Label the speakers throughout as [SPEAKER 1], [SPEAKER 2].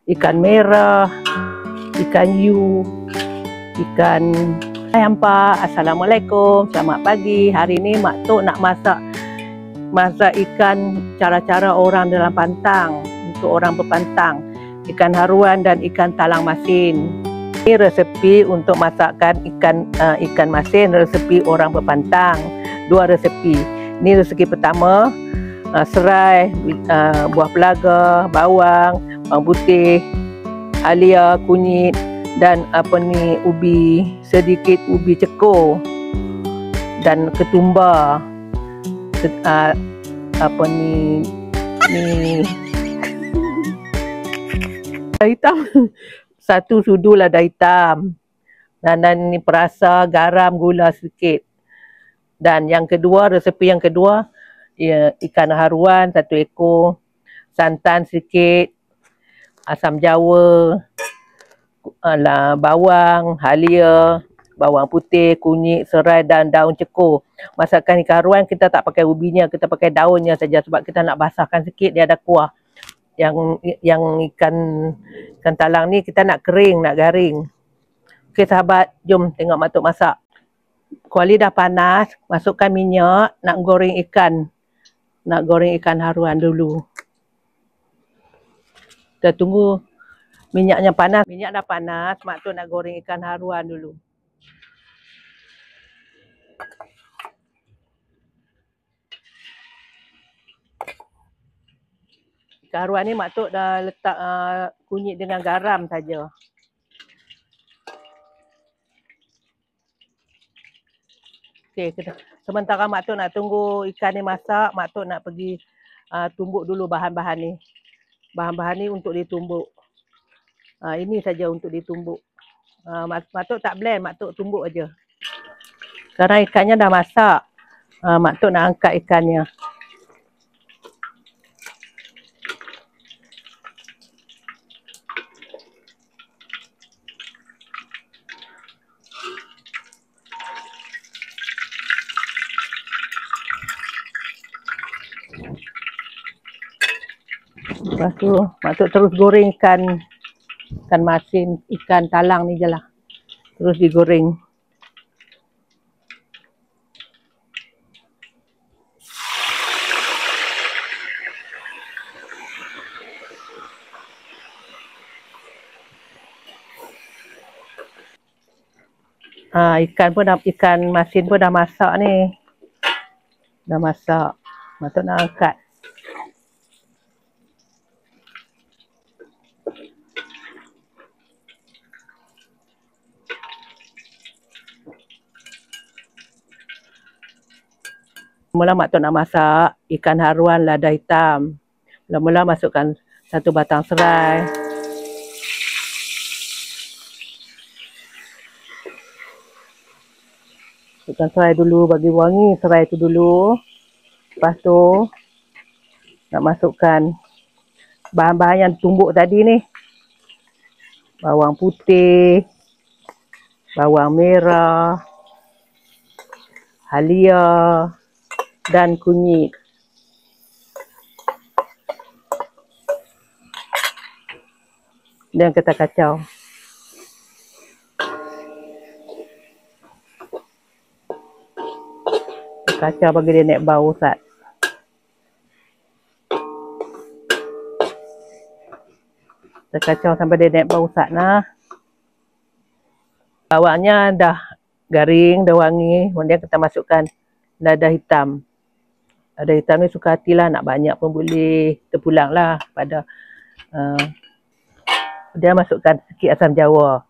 [SPEAKER 1] ikan merah, ikan hiu, ikan hampa. Assalamualaikum, selamat pagi. Hari ini Mak Tok nak masak ikan cara-cara orang dalam pantang, untuk orang berpantang, ikan haruan dan ikan talang masin. Ini resepi untuk masakkan ikan masin, resepi orang berpantang. Dua resepi. Ini resepi pertama, serai, buah pelaga, bawang putih, halia, kunyit, dan ubi, sedikit ubi cekur dan ketumbar. Lada hitam. Satu sudu lada hitam. Dan ni perasa, garam, gula sedikit. Dan yang kedua, resepi yang kedua, ikan haruan 1 ekor, santan sedikit, asam jawa, bawang, halia, bawang putih, kunyit, serai dan daun cekur. Masakan ikan haruan kita tak pakai ubinya, kita pakai daunnya saja sebab kita nak basahkan sikit dia ada kuah. Yang ikan talang ni kita nak kering, nak garing. Okey sahabat, jom tengok Mak Tok masak. Kuali dah panas, masukkan minyak, nak goreng ikan. Nak goreng ikan haruan dulu. Kita tunggu minyaknya panas. Minyak dah panas, Mak Tok nak goreng ikan haruan dulu. Ikan haruan ni Mak Tok dah letak kunyit dengan garam saja. Okey, sementara Mak Tok nak tunggu ikan ni masak, Mak Tok nak pergi tumbuk dulu bahan-bahan ni. Bahan-bahan ni untuk ditumbuk. Ini saja untuk ditumbuk. Mak Tok tak blend, Mak Tok tumbuk aja. Sekarang ikannya dah masak. Mak Tok nak angkat ikannya. Lepas tu Mak Tok terus goreng ikan masin, ikan talang ni je lah. Terus digoreng. Ikan masin pun dah masak ni. Dah masak. Mak Tok nak angkat. Mula Mak Tok nak masak ikan haruan lada hitam. Mula-mula masukkan 1 batang serai. Masukkan serai dulu bagi wangi serai tu dulu. Lepas tu nak masukkan bahan-bahan yang tumbuk tadi ni. Bawang putih, bawang merah, halia dan kunyit. Dan kita kacau. Kacau bagi dia naik bau Ustaz. Kita kacau sampai dia naik bau Ustaz nah. Bawangnya dah garing, dah wangi. Kemudian kita masukkan lada hitam. Lada hitam ni suka hatilah, nak banyak pun boleh. Terpulang lah pada dia masukkan sikit asam jawa.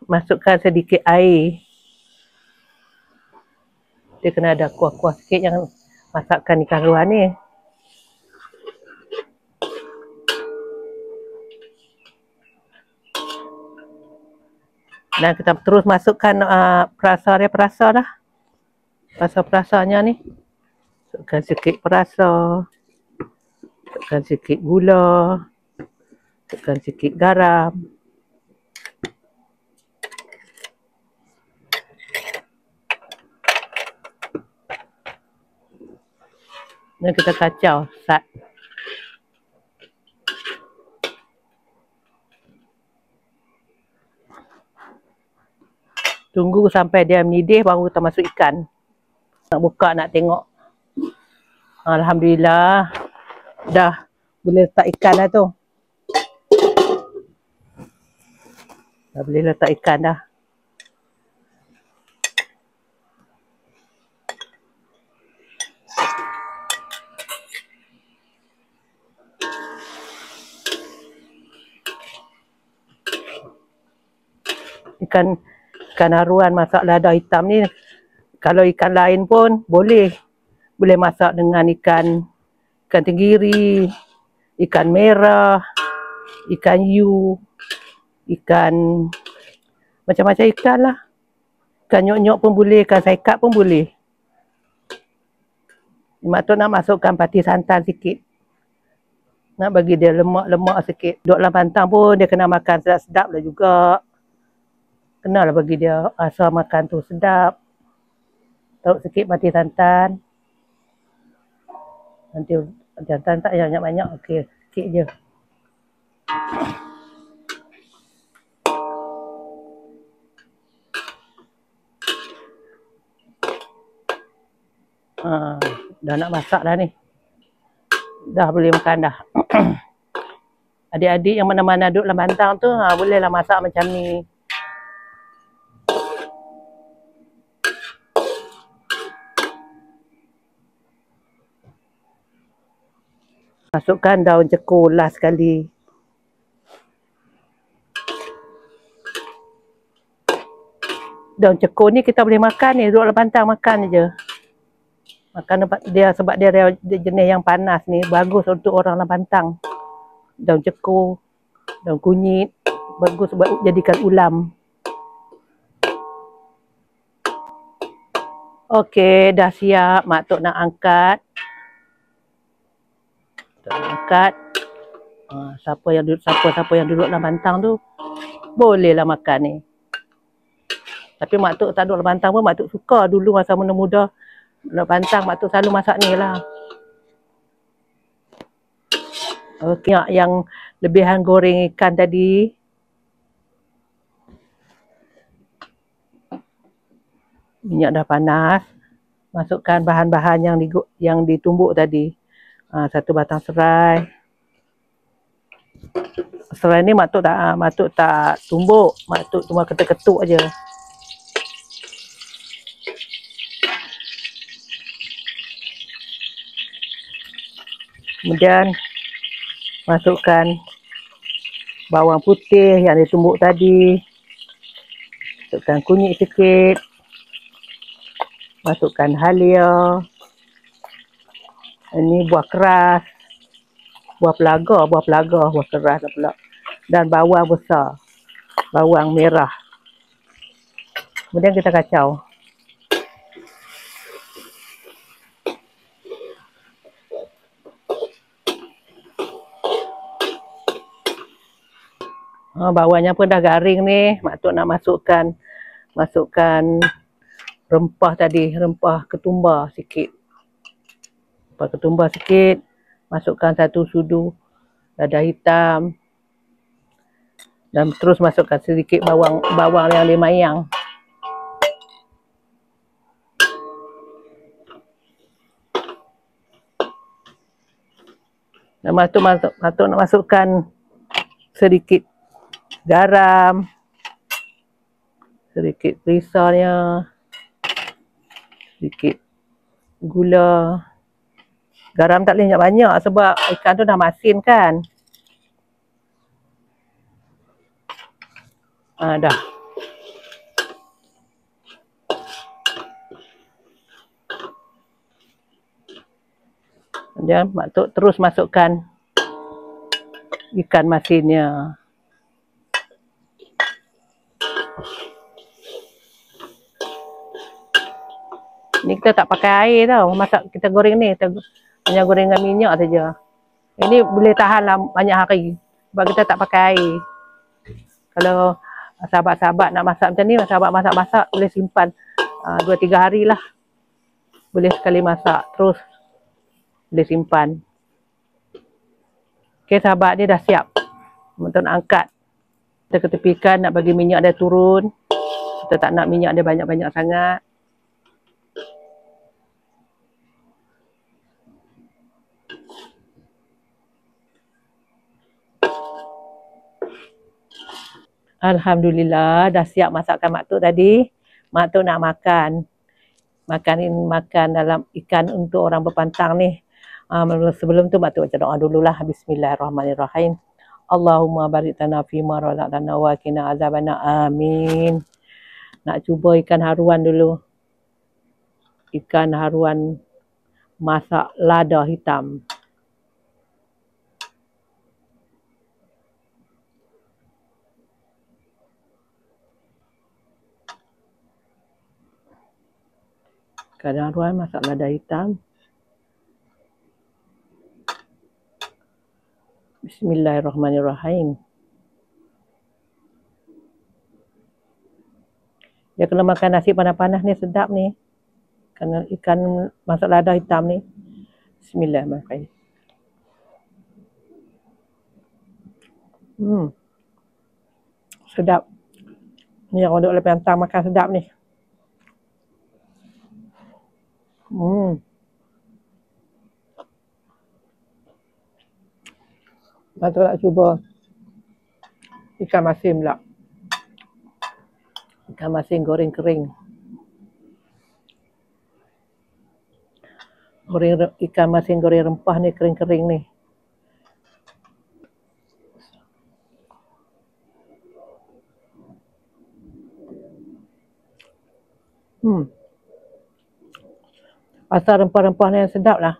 [SPEAKER 1] Masukkan sedikit air. Dia kena ada kuah-kuah sikit yang masakkan ikan haruan ni. Dan kita terus masukkan perasa dah. Perasa-perasanya ni. Masukkan sikit perasa. Masukkan sikit gula. Masukkan sikit garam. Dan kita kacau. Sat. Tunggu sampai dia mendidih baru kita masuk ikan. Nak buka, nak tengok. Alhamdulillah. Dah boleh letak ikan dah tu. Dah boleh letak ikan dah. Ikan haruan masak lada hitam ni, kalau ikan lain pun boleh masak dengan ikan tenggiri, ikan merah, ikan hiu, ikan macam-macam ikan lah. Ikan nyok-nyok pun boleh, ikan saikat pun boleh. Mak tu nak masukkan pati santan sikit, nak bagi dia lemak-lemak sikit. Duduk dalam pantang pun dia kena makan sedap-sedap lah juga. Kenalah bagi dia rasa makan tu sedap. Taruh sikit pati santan. Nanti santan tak banyak-banyak. Okey, sikit je. Dah nak masak dah ni. Dah boleh makan dah. Adik-adik yang mana-mana duduk dalam pantang tu, bolehlah masak macam ni. Masukkan daun cekur last sekali. Daun cekur ni kita boleh makan ni, duduk dalam pantang makan je. Makan dia sebab dia jenis yang panas ni, bagus untuk orang dalam pantang. Daun cekur, daun kunyit, bagus buat jadikan ulam. Okey, dah siap. Mak Tok nak angkat. Siapa yang duduk dalam pantang tu bolehlah makan ni. Tapi Mak Tok tak duduk dalam pantang pun Mak Tok suka. Dulu masa muda-muda dalam pantang Mak Tok selalu masak ni lah. Okey, yang lebihan goreng ikan tadi. Minyak dah panas. Masukkan bahan-bahan yang ditumbuk tadi. 1 batang serai. Serai ni Mak Tok tak tumbuk. Mak Tok cuma ketuk-ketuk aja. Kemudian masukkan bawang putih yang ditumbuk tadi. Masukkan kunyit sikit. Masukkan halia. Ini buah keras. Buah pelaga, buah keras pula. Dan bawang besar. Bawang merah. Kemudian kita kacau. Bawangnya pun dah garing ni. Mak Tok nak masukkan rempah tadi, rempah ketumbar sikit. Masukkan 1 sudu lada hitam. Dan terus masukkan sedikit bawang yang lemayang. Dan Mak Tok nak masukkan sedikit garam, sedikit perisanya, sedikit gula. Garam tak boleh banyak sebab ikan tu dah masin kan. Dah. Kemudian Mak Tok terus masukkan ikan masinnya. Ni kita tak pakai air tau. Masak kita goreng ni. Kita hanya goreng dengan minyak saja. Ini boleh tahan lah banyak hari. Sebab kita tak pakai air. Kalau sahabat-sahabat nak masak macam ni, sahabat masak-masak boleh simpan 2-3 hari lah. Boleh sekali masak. Terus Boleh simpan. Okey sahabat, dia dah siap. Mak Tok nak angkat. Kita ketepikan, nak bagi minyak dia turun. Kita tak nak minyak dia banyak-banyak sangat. Alhamdulillah, dah siap masakan Mak Tok tadi. Mak Tok nak makan. Makan dalam ikan untuk orang berpantang ni. Sebelum tu Mak Tok baca doa dululah. Bismillahirrahmanirrahim. Allahumma barik lana fima razaqtana wa qina azabannar. Amin. Nak cuba ikan haruan dulu. Ikan haruan masak lada hitam. Ikan haruan masak lada hitam. Bismillahirrahmanirrahim. Dia kalau makan nasi panas-panas ni sedap ni. Kerana ikan masak lada hitam ni. Bismillahirrahmanirrahim. Sedap. Ni yang orang duduk lepas pantang makan sedap ni. Lepas tu nak cuba ikan masin pula. Ikan masin goreng kering. Ikan masin goreng rempah ni kering-kering ni. Rasa rempah-rempah ni yang sedap lah.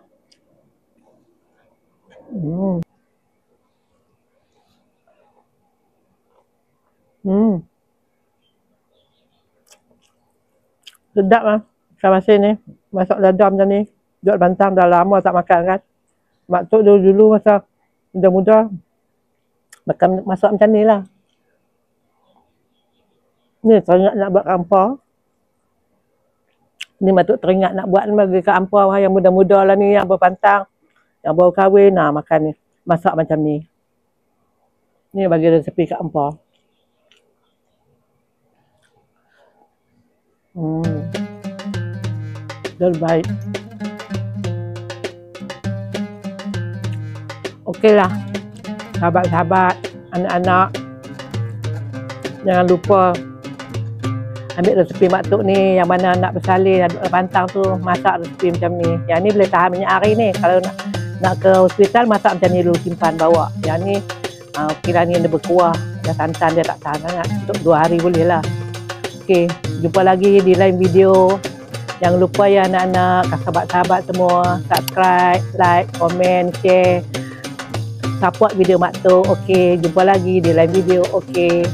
[SPEAKER 1] Sedap lah ikan masin ni. Masak lada macam ni. Duduk bantang dah lama tak makan kan. Mak Tok dulu masa muda-muda makan masak macam ni lah. Ni teringat nak buat kampar. Ni Mak Tok teringat nak buat bagi kat ampau yang muda-muda lah ni, yang berpantang, yang baru kahwin, makan ni. Masak macam ni. Ni bagi resepi kat ampau. Terbaik. Okeylah, sahabat-sahabat, anak-anak, jangan lupa ambil resepi Mak Tok ni. Yang mana nak bersalin, nak pantang tu, masak resepi macam ni. Yang ni boleh tahan banyak hari ni. Kalau nak ke hospital, masak macam ni dulu, simpan bawa. Yang ni okeylah, ni dia berkuah, dah santan, dia tak tahan sangat. Untuk 2 hari boleh lah. Okey, jumpa lagi di lain video. Jangan lupa ya anak-anak, sahabat-sahabat semua, subscribe, like, komen, share, support video Mak Tok. Okey, jumpa lagi di lain video. Okey.